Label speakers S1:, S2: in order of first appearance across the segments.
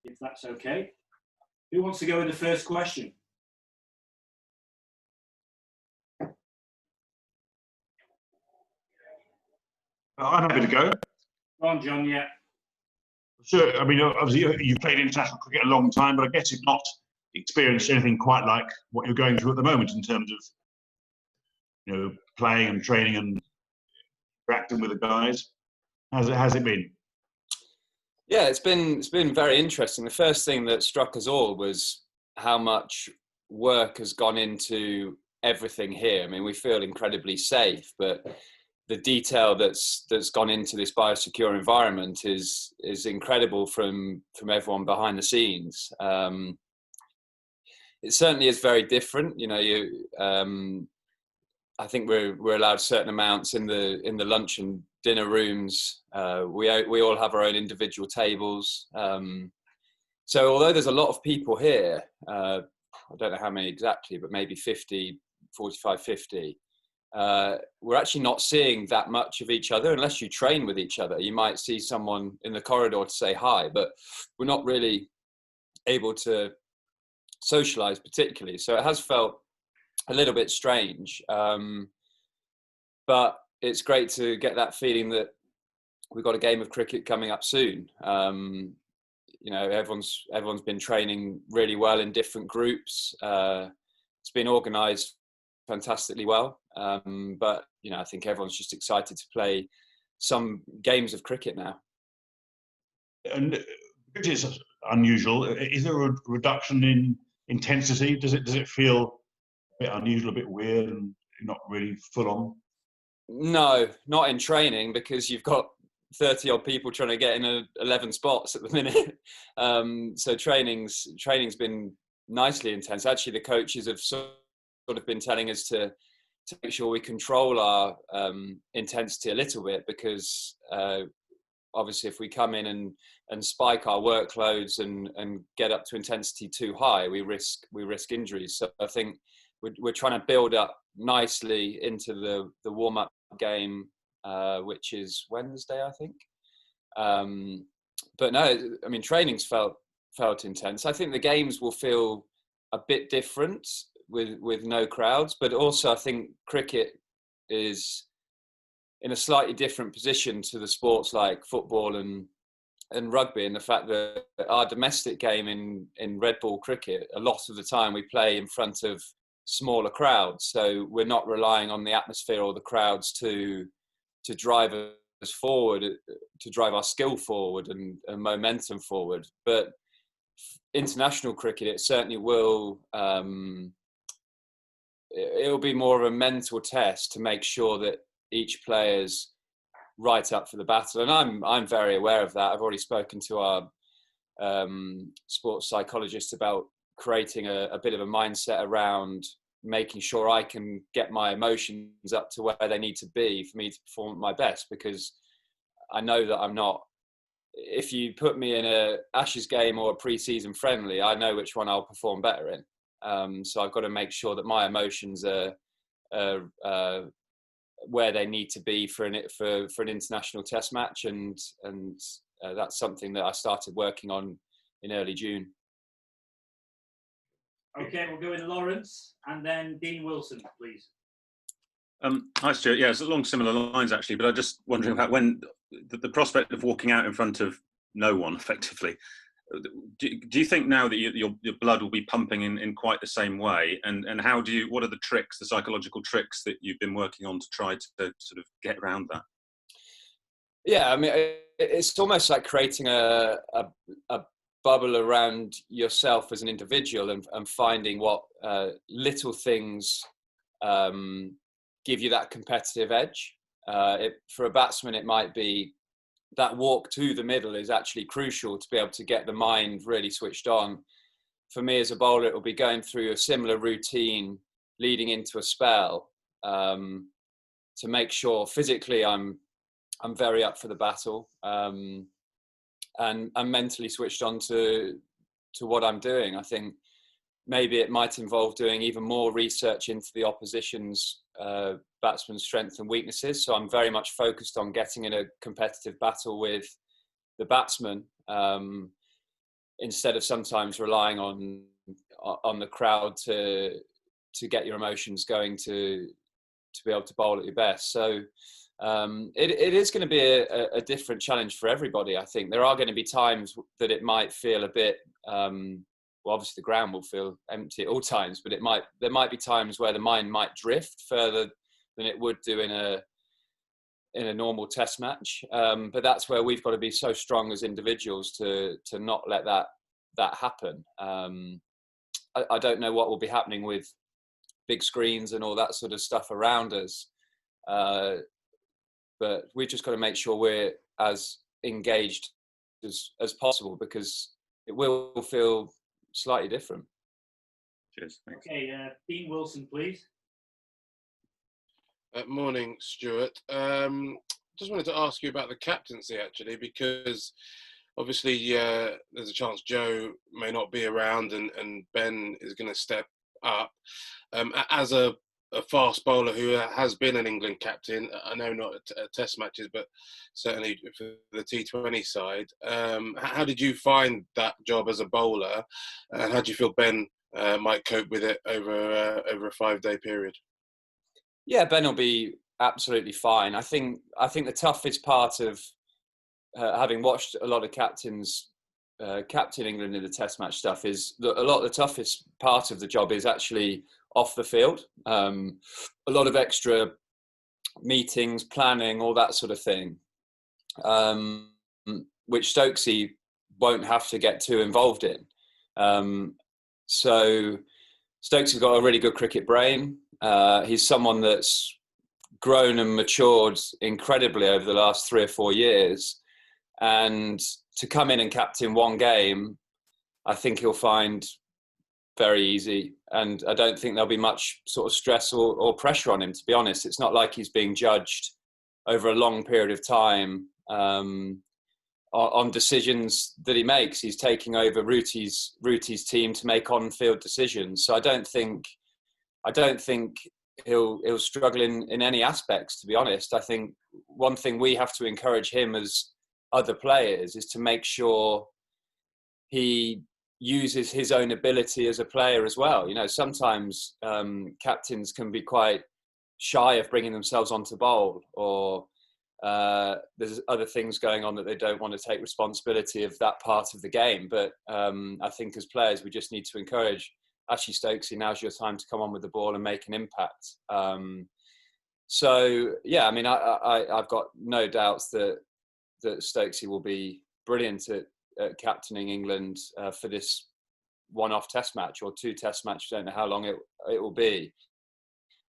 S1: if that's okay. Who wants to go with the first question?
S2: I'm happy to go.
S1: Go on, John, yeah.
S2: So, I mean, obviously you've played international cricket a long time, but I guess you've not experienced anything quite like what you're going through at the moment in terms of, playing and training and interacting with the guys. How's it been?
S3: Yeah, it's been very interesting. The first thing that struck us all was how much work has gone into everything here. I mean, we feel incredibly safe, but the detail that's gone into this biosecure environment is incredible from everyone behind the scenes. It certainly is very different. I think we're allowed certain amounts in the lunch and dinner rooms. We all have our own individual tables. So although there's a lot of people here, I don't know how many exactly, but maybe 45, 50. We're actually not seeing that much of each other unless you train with each other. You might see someone in the corridor to say hi, but we're not really able to socialize particularly. So it has felt a little bit strange, but it's great to get that feeling that we've got a game of cricket coming up soon. Everyone's been training really well in different groups. It's been organised fantastically well, but I think everyone's just excited to play some games of cricket now. And
S2: because it's unusual, is there a reduction in intensity? Does it feel a bit unusual, a bit weird, and not really full on?
S3: No, not in training, because you've got 30 odd people trying to get in 11 spots at the minute. So training's been nicely intense. Actually, the coaches have sort of been telling us to make sure we control our intensity a little bit, because obviously if we come in and spike our workloads and get up to intensity too high, we risk injuries. So I think we're trying to build up nicely into the warm-up game, which is Wednesday, I think. But no, I mean, training's felt intense. I think the games will feel a bit different with no crowds, but also I think cricket is in a slightly different position to the sports like football and rugby, and the fact that our domestic game in red ball cricket, a lot of the time we play in front of smaller crowds, so we're not relying on the atmosphere or the crowds to drive us forward, to drive our skill forward and momentum forward. But international cricket, it certainly will. It'll be more of a mental test to make sure that each player's right up for the battle, and I'm very aware of that. I've already spoken to our sports psychologist about creating a bit of a mindset around making sure I can get my emotions up to where they need to be for me to perform at my best, because I know that I'm not. If you put me in a Ashes game or a pre-season friendly, I know which one I'll perform better in. So I've got to make sure that my emotions are where they need to be for an international test match, and that's something that I started working on in early June.
S1: Okay, we'll go with Lawrence and then Dean Wilson, please.
S4: Hi, Stuart. Yeah, it's along similar lines actually, but I'm just wondering about when the prospect of walking out in front of no one, effectively. Do you think now that your blood will be pumping in quite the same way, and what are the psychological tricks that you've been working on to try to sort of get around that?
S3: Yeah, I mean, it's almost like creating a bubble around yourself as an individual, and finding what little things give you that competitive edge. For a batsman, it might be that walk to the middle is actually crucial to be able to get the mind really switched on. For me as a bowler, it will be going through a similar routine leading into a spell, to make sure physically I'm very up for the battle, and I'm mentally switched on to what I'm doing. I think maybe it might involve doing even more research into the opposition's batsman's strengths and weaknesses. So I'm very much focused on getting in a competitive battle with the batsman. instead of sometimes relying on the crowd to get your emotions going to be able to bowl at your best. So it is going to be a different challenge for everybody. I think there are going to be times that it might feel a bit, well, obviously the ground will feel empty at all times, but there might be times where the mind might drift further than it would do in a normal test match. But that's where we've got to be so strong as individuals to not let that happen. I don't know what will be happening with big screens and all that sort of stuff around us. But we've just got to make sure we're as engaged as possible, because it will feel slightly different.
S4: Cheers. Thanks.
S1: Okay, Dean Wilson, please.
S5: Morning, Stuart. Just wanted to ask you about the captaincy, actually, because obviously there's a chance Joe may not be around and Ben is going to step up. As a fast bowler who has been an England captain, I know not at test matches, but certainly for the T20 side, how did you find that job as a bowler, and how do you feel Ben might cope with it over a 5-day period?
S3: Yeah, Ben will be absolutely fine. I think the toughest part of having watched a lot of captains captain England in the test match stuff is that a lot of the toughest part of the job is actually off the field. A lot of extra meetings, planning, all that sort of thing, which Stokesy won't have to get too involved in. So Stokesy's got a really good cricket brain. He's someone that's grown and matured incredibly over the last 3 or 4 years. And to come in and captain one game, I think he'll find very easy. And I don't think there'll be much sort of stress or pressure on him, to be honest. It's not like he's being judged over a long period of time on decisions that he makes. He's taking over Ruti's team to make on-field decisions. So I don't think he'll struggle in any aspects, to be honest. I think one thing we have to encourage him as other players is to make sure he uses his own ability as a player as well. You know, sometimes captains can be quite shy of bringing themselves onto bowl, or there's other things going on that they don't want to take responsibility of that part of the game. But I think as players, we just need to encourage, actually, Stokesy, now's your time to come on with the ball and make an impact. So, yeah, I mean, I've got no doubts that Stokesy will be brilliant at captaining England for this one-off test match or 2 test matches. I don't know how long it will be.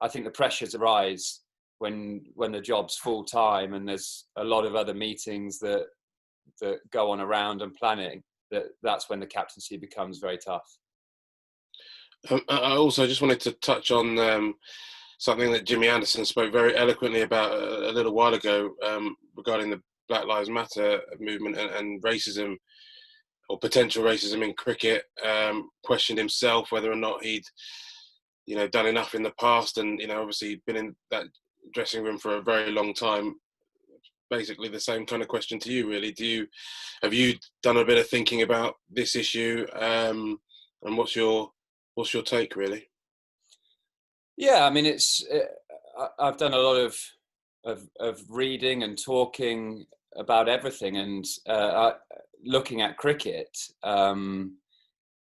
S3: I think the pressures arise when the job's full-time and there's a lot of other meetings that go on around and planning. That's when the captaincy becomes very tough.
S5: I also just wanted to touch on something that Jimmy Anderson spoke very eloquently about a little while ago regarding the Black Lives Matter movement and racism, or potential racism in cricket. Questioned himself whether or not he'd, done enough in the past, and obviously been in that dressing room for a very long time. Basically, the same kind of question to you, really. Have you done a bit of thinking about this issue, and what's your take, really?
S3: Yeah, I mean, I've done a lot of reading and talking about everything, and looking at cricket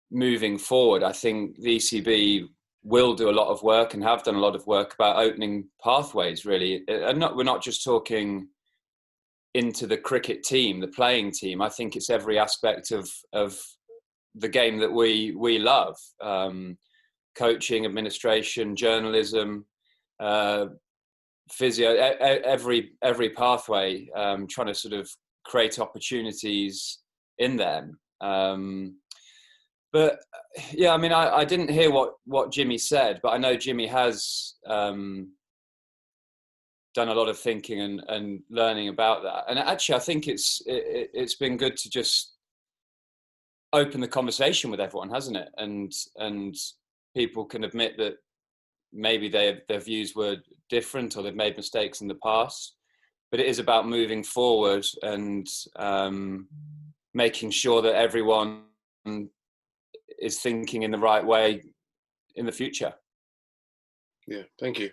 S3: moving forward. I think the ECB will do a lot of work and have done a lot of work about opening pathways, really. And we're not just talking into the cricket team, the playing team. I think it's every aspect of the game that we love. Coaching, administration, journalism, physio, every pathway, trying to sort of create opportunities in them. But yeah, I mean, I didn't hear what Jimmy said, but I know Jimmy has done a lot of thinking and learning about that. And actually, I think it's been good to just open the conversation with everyone, hasn't it? And people can admit that maybe their views were different, or they've made mistakes in the past. But it is about moving forward and making sure that everyone is thinking in the right way in the future.
S5: Yeah, thank you.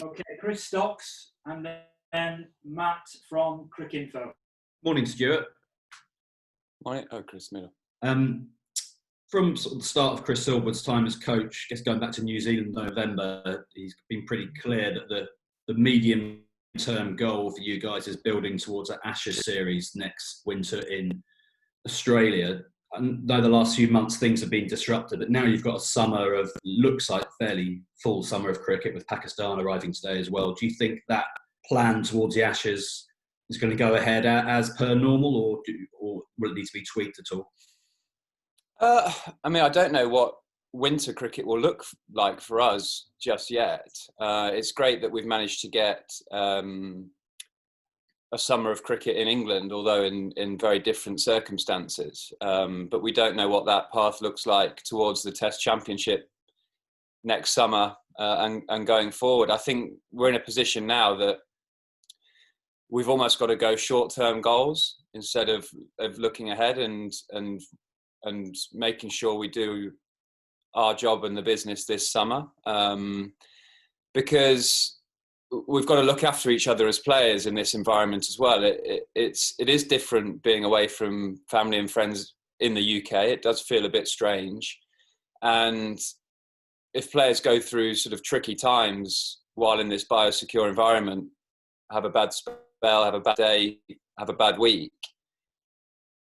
S1: Okay, Chris Stokes, and then Matt from Cricinfo.
S6: Morning, Stuart.
S3: Morning. Oh, Chris Miller.
S6: From sort of the start of Chris Silverwood's time as coach, I guess going back to New Zealand November, he's been pretty clear that the medium-term goal for you guys is building towards an Ashes series next winter in Australia. I know the last few months things have been disrupted, but now you've got a summer of, looks like fairly full summer of cricket with Pakistan arriving today as well. Do you think that plan towards the Ashes is going to go ahead as per normal, or will it need to be tweaked at all?
S3: I mean, I don't know what winter cricket will look like for us just yet. It's great that we've managed to get a summer of cricket in England, although in very different circumstances. But we don't know what that path looks like towards the Test Championship next summer and going forward. I think we're in a position now that we've almost got to go short-term goals instead of looking ahead and making sure we do our job in the business this summer. Because we've got to look after each other as players in this environment as well. It is different being away from family and friends in the UK. It does feel a bit strange. And if players go through sort of tricky times while in this biosecure environment, have a bad spell, have a bad day, have a bad week,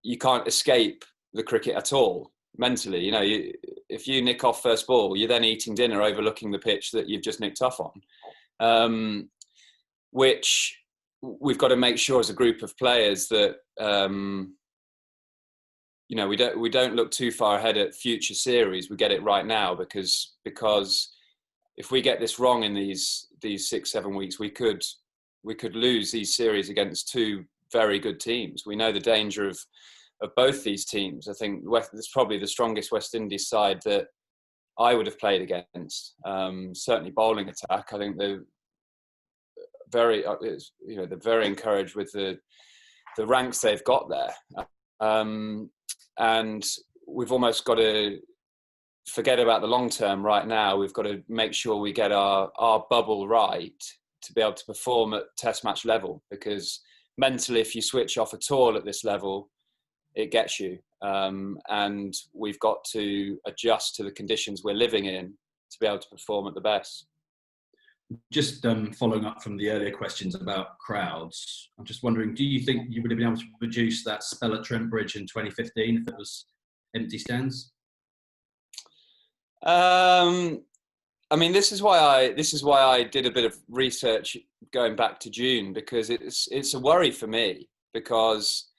S3: you can't escape the cricket at all mentally. You know, if you nick off first ball, you're then eating dinner overlooking the pitch that you've just nicked off on. Which we've got to make sure as a group of players that you know, we don't look too far ahead at future series. We get it right now because if we get this wrong in these 6-7 weeks, we could lose these series against two very good teams. We know the danger of both these teams. I think it's probably the strongest West Indies side that I would have played against. Certainly bowling attack. I think they're very encouraged with the ranks they've got there. And we've almost got to forget about the long term right now. We've got to make sure we get our bubble right to be able to perform at test match level, because mentally, if you switch off at all at this level, it gets you. And we've got to adjust to the conditions we're living in to be able to perform at the best.
S6: Just following up from the earlier questions about crowds, I'm just wondering, do you think you would have been able to produce that spell at Trent Bridge in 2015 if it was empty stands?
S3: I mean, this is why I did a bit of research going back to June, because it's a worry for me, because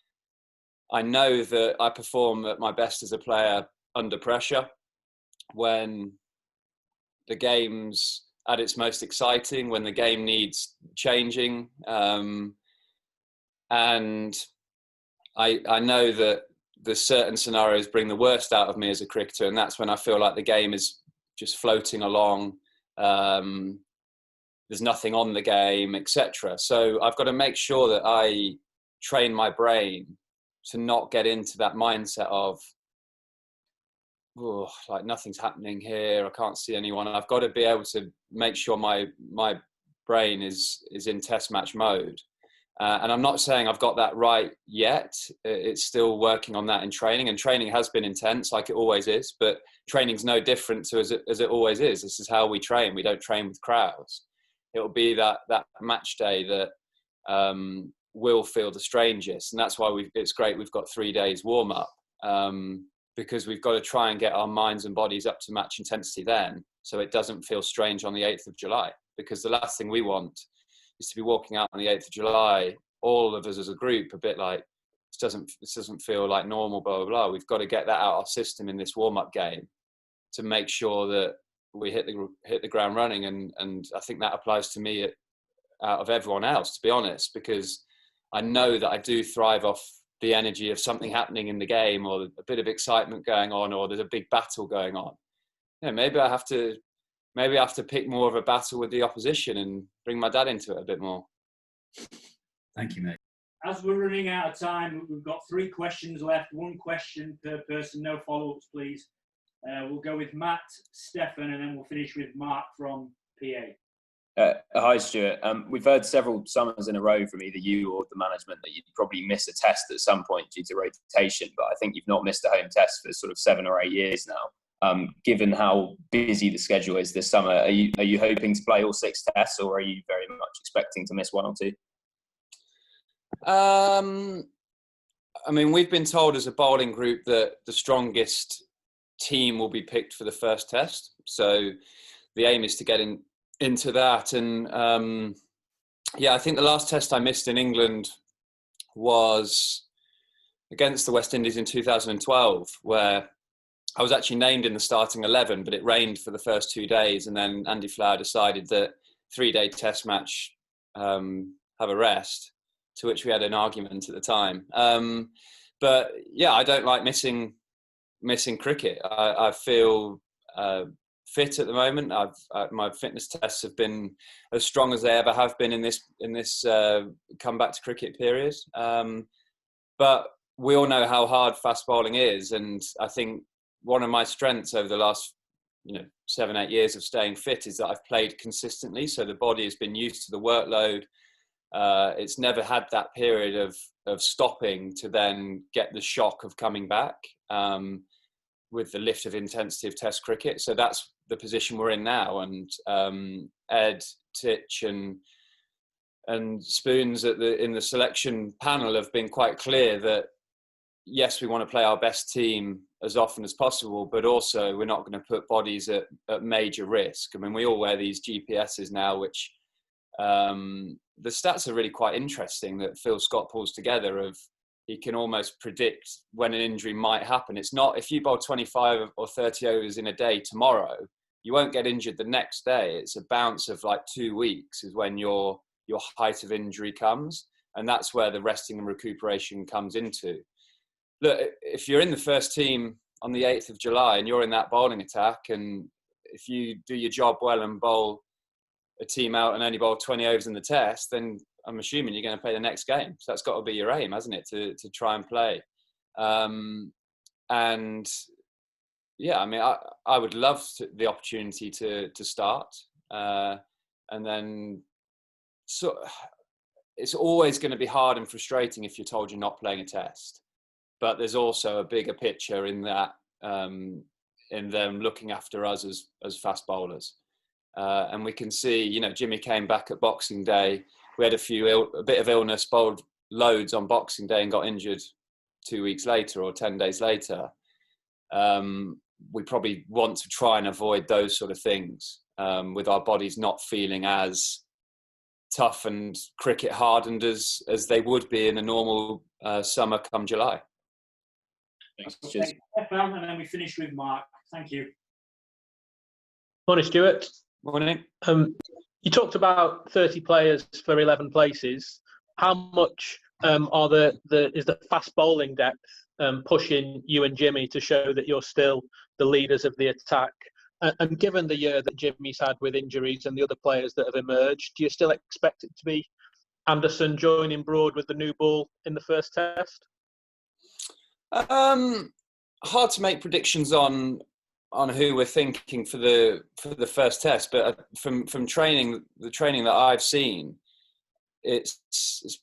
S3: I know that I perform at my best as a player under pressure when the game's at its most exciting, when the game needs changing. And I know that there's certain scenarios bring the worst out of me as a cricketer, and that's when I feel like the game is just floating along. There's nothing on the game, etc. So I've got to make sure that I train my brain to not get into that mindset of, oh, like nothing's happening here, I can't see anyone. I've got to be able to make sure my brain is in test match mode. And I'm not saying I've got that right yet. It's still working on that in training, and training has been intense like it always is, but training's no different to as it always is. This is how we train. We don't train with crowds. It'll be that match day that will feel the strangest. And that's why it's great we've got 3 days warm up. Because we've got to try and get our minds and bodies up to match intensity then, so it doesn't feel strange on the 8th of July. Because the last thing we want is to be walking out on the 8th of July, all of us as a group, a bit like, this doesn't feel like normal, blah, blah, blah. We've got to get that out of our system in this warm-up game to make sure that we hit the ground running. And I think that applies to me out of everyone else, to be honest, because I know that I do thrive off the energy of something happening in the game, or a bit of excitement going on, or there's a big battle going on. You know, maybe I have to pick more of a battle with the opposition and bring my dad into it a bit more.
S6: Thank you, mate.
S1: as we're running out of time, we've got 3 questions left. 1 question per person. No follow-ups, please. We'll go with Matt, Stefan, and then we'll finish with Mark from PA.
S7: Hi, Stuart. We've heard several summers in a row from either you or the management that you'd probably miss a test at some point due to rotation, but I think you've not missed a home test for sort of 7 or 8 years now. Given how busy the schedule is this summer, are you hoping to play all 6 tests, or are you very much expecting to miss 1 or 2?
S3: I mean, we've been told as a bowling group that the strongest team will be picked for the first test. So the aim is to get into that. And I think the last test I missed in England was against the West Indies in 2012, where I was actually named in the starting 11, but it rained for the first 2 days. And then Andy Flower decided that 3-day test match, have a rest, to which we had an argument at the time. But yeah, I don't like missing cricket. I feel fit at the moment. My fitness tests have been as strong as they ever have been in this come back to cricket period. But we all know how hard fast bowling is, and I think one of my strengths over the last 7-8 years of staying fit is that I've played consistently. So the body has been used to the workload. It's never had that period of stopping to then get the shock of coming back with the lift of intensity of Test cricket. So that's the position we're in now. And Ed, Titch and Spoons in the selection panel have been quite clear that, yes, we want to play our best team as often as possible, but also we're not going to put bodies at major risk. I mean, we all wear these GPSs now, which the stats are really quite interesting that Phil Scott pulls together. He can almost predict when an injury might happen. It's not, if you bowl 25 or 30 overs in a day tomorrow, you won't get injured the next day. It's a bounce of like 2 weeks is when your height of injury comes. And that's where the resting and recuperation comes into. Look, if you're in the first team on the 8th of July and you're in that bowling attack, and if you do your job well and bowl a team out and only bowl 20 overs in the test, then I'm assuming you're going to play the next game. So that's got to be your aim, hasn't it, to try and play. And yeah, I mean, I would love the opportunity to start. And then so it's always going to be hard and frustrating if you're told you're not playing a test. But there's also a bigger picture in that, in them looking after us as fast bowlers. And we can see, Jimmy came back at Boxing Day. We had a bit of illness, bowled loads on Boxing Day and got injured 2 weeks later or 10 days later. We probably want to try and avoid those sort of things with our bodies not feeling as tough and cricket hardened as they would be in a normal summer come July.
S7: Thanks.
S1: Okay, Stefan, and then we finish with Mark. Thank you.
S8: Morning, Stuart.
S3: Morning.
S8: You talked about 30 players for 11 places. How much is the fast bowling depth pushing you and Jimmy to show that you're still the leaders of the attack? And given the year that Jimmy's had with injuries and the other players that have emerged, do you still expect it to be Anderson joining Broad with the new ball in the first test?
S3: Hard to make predictions on who we're thinking for the first test, but from the training that I've seen, it's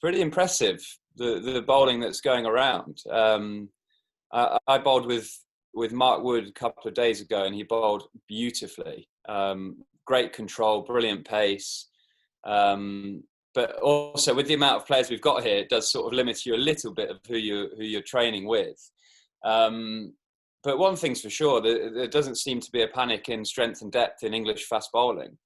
S3: pretty impressive, the bowling that's going around. I bowled with Mark Wood a couple of days ago, and he bowled beautifully. Great control, brilliant pace. But also with the amount of players we've got here, it does sort of limit you a little bit of who you're training with. But one thing's for sure, there doesn't seem to be a panic in strength and depth in English fast bowling.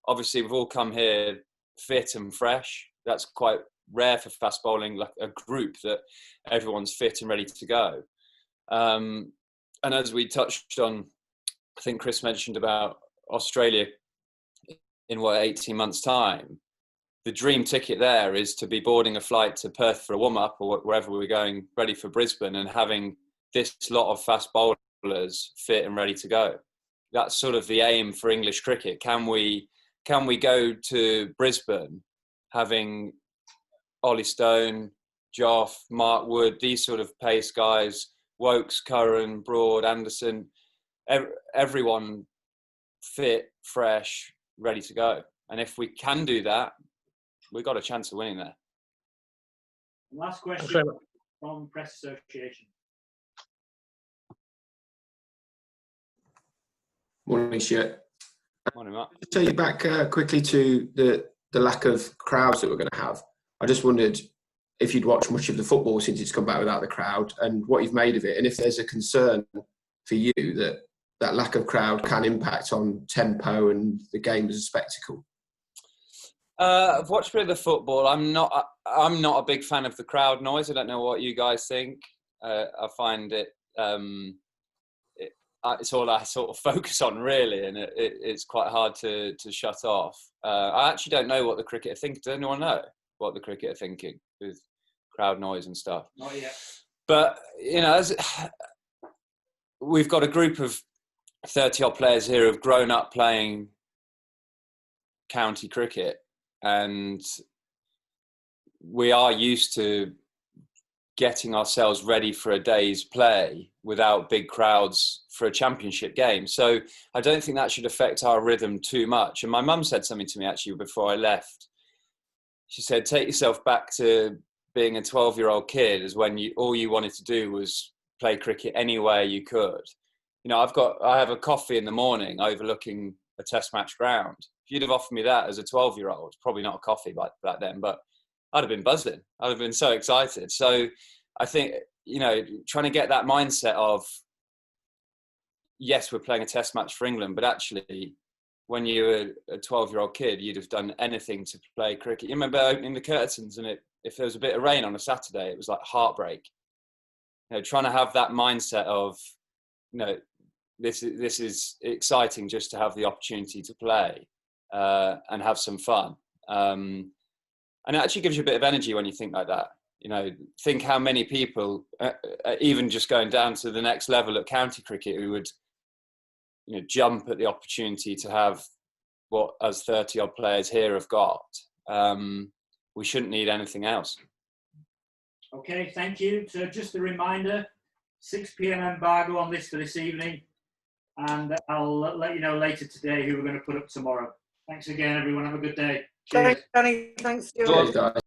S3: Obviously, we've all come here fit and fresh. That's quite rare for fast bowling, like a group that everyone's fit and ready to go. And as we touched on, I think Chris mentioned about Australia in 18 months' time. The dream ticket there is to be boarding a flight to Perth for a warm-up or wherever we're going, ready for Brisbane, and having this lot of fast bowlers fit and ready to go. That's sort of the aim for English cricket. Can we go to Brisbane having Ollie Stone, Joff, Mark Wood, these sort of pace guys, Wokes, Curran, Broad, Anderson, everyone fit, fresh, ready to go. And if we can do that, we've got a chance of winning there.
S1: Last question from Press Association.
S9: Morning, Stuart.
S3: Morning, Mark.
S9: To take you back quickly to the lack of crowds that we're going to have. I just wondered if you'd watched much of the football since it's come back without the crowd, and what you've made of it, and if there's a concern for you that lack of crowd can impact on tempo and the game as a spectacle.
S3: I've watched a bit of the football. I'm not a big fan of the crowd noise. I don't know what you guys think. I find it it's all I sort of focus on, really, and it's quite hard to shut off. I actually don't know what the cricket are thinking. Does anyone know what the cricket are thinking with crowd noise and stuff?
S1: Not yet.
S3: But, you know, we've got a group of 30-odd players here who've grown up playing county cricket, and we are used to getting ourselves ready for a day's play without big crowds for a championship game. So I don't think that should affect our rhythm too much. And my mum said something to me actually before I left. She said, take yourself back to being a 12-year-old kid, as when all you wanted to do was play cricket anywhere you could. You know, I have a coffee in the morning overlooking a test match ground. If you'd have offered me that as a 12-year-old, probably not a coffee back then, but I'd have been buzzing. I'd have been so excited. So I think, you know, trying to get that mindset of, yes, we're playing a test match for England, but actually when you were a 12-year-old kid, you'd have done anything to play cricket. You remember opening the curtains, and if there was a bit of rain on a Saturday, it was like heartbreak. You know, trying to have that mindset of, you know, this is exciting just to have the opportunity to play and have some fun. And it actually gives you a bit of energy when you think like that. You know, think how many people, even just going down to the next level at county cricket, who would, you know, jump at the opportunity to have what us 30-odd players here have got. We shouldn't need anything else.
S1: Okay, thank you. So just a reminder, 6 p.m. embargo on this for this evening, and I'll let you know later today who we're going to put up tomorrow. Thanks again, everyone. Have a good day. Cheers.
S10: Thanks, Danny. Thanks, Stuart.
S9: Cheers, guys.